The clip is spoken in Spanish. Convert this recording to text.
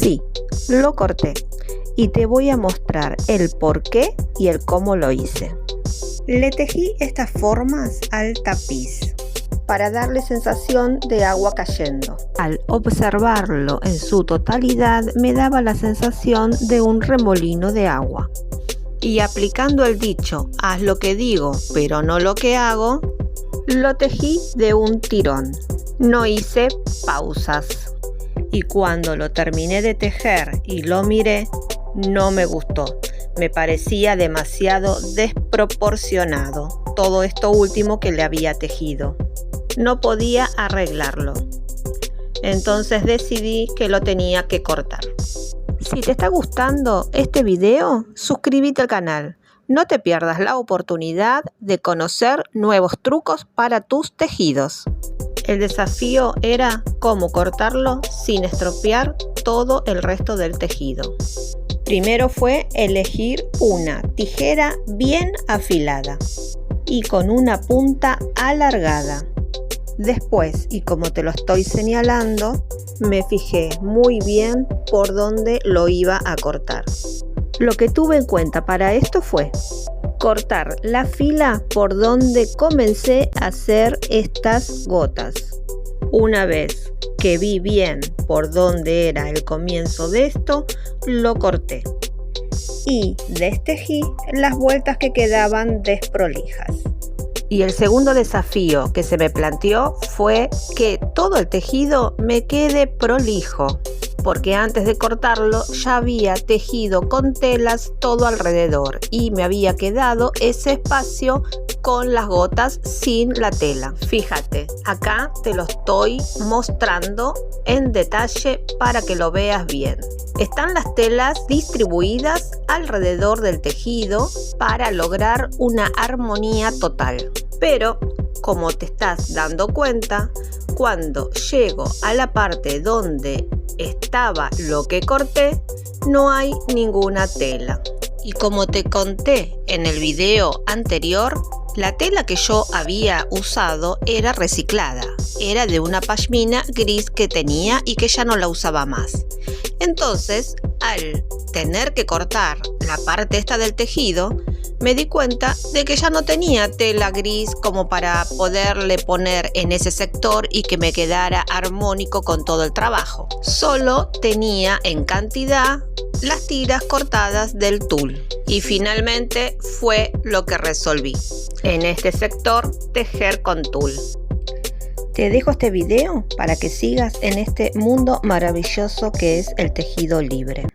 Sí, lo corté y te voy a mostrar el por qué y el cómo lo hice. Le tejí estas formas al tapiz para darle sensación de agua cayendo. Al observarlo en su totalidad me daba la sensación de un remolino de agua. Y aplicando el dicho, haz lo que digo, pero no lo que hago, lo tejí de un tirón. No hice pausas. Y cuando lo terminé de tejer y lo miré, no me gustó. Me parecía demasiado desproporcionado todo esto último que le había tejido. No podía arreglarlo. Entonces decidí que lo tenía que cortar. Si te está gustando este video, suscríbete al canal. No te pierdas la oportunidad de conocer nuevos trucos para tus tejidos. El desafío era cómo cortarlo sin estropear todo el resto del tejido. Primero fue elegir una tijera bien afilada y con una punta alargada. Después, y como te lo estoy señalando, me fijé muy bien por dónde lo iba a cortar. Lo que tuve en cuenta para esto fue cortar la fila por donde comencé a hacer estas gotas. Una vez que vi bien por dónde era el comienzo de esto, lo corté y destejí las vueltas que quedaban desprolijas. Y el segundo desafío que se me planteó fue que todo el tejido me quede prolijo, porque antes de cortarlo ya había tejido con telas todo alrededor y me había quedado ese espacio con las gotas sin la tela. Fíjate, acá te lo estoy mostrando en detalle para que lo veas bien. Están las telas distribuidas alrededor del tejido para lograr una armonía total. Pero, como te estás dando cuenta, cuando llego a la parte donde estaba lo que corté, no hay ninguna tela. Y como te conté en el video anterior, la tela que yo había usado era reciclada. Era de una pashmina gris que tenía y que ya no la usaba más. Entonces, al tener que cortar la parte esta del tejido, me di cuenta de que ya no tenía tela gris como para poderle poner en ese sector y que me quedara armónico con todo el trabajo. Solo tenía en cantidad las tiras cortadas del tul. Y finalmente fue lo que resolví. En este sector, tejer con tul. Te dejo este video para que sigas en este mundo maravilloso que es el tejido libre.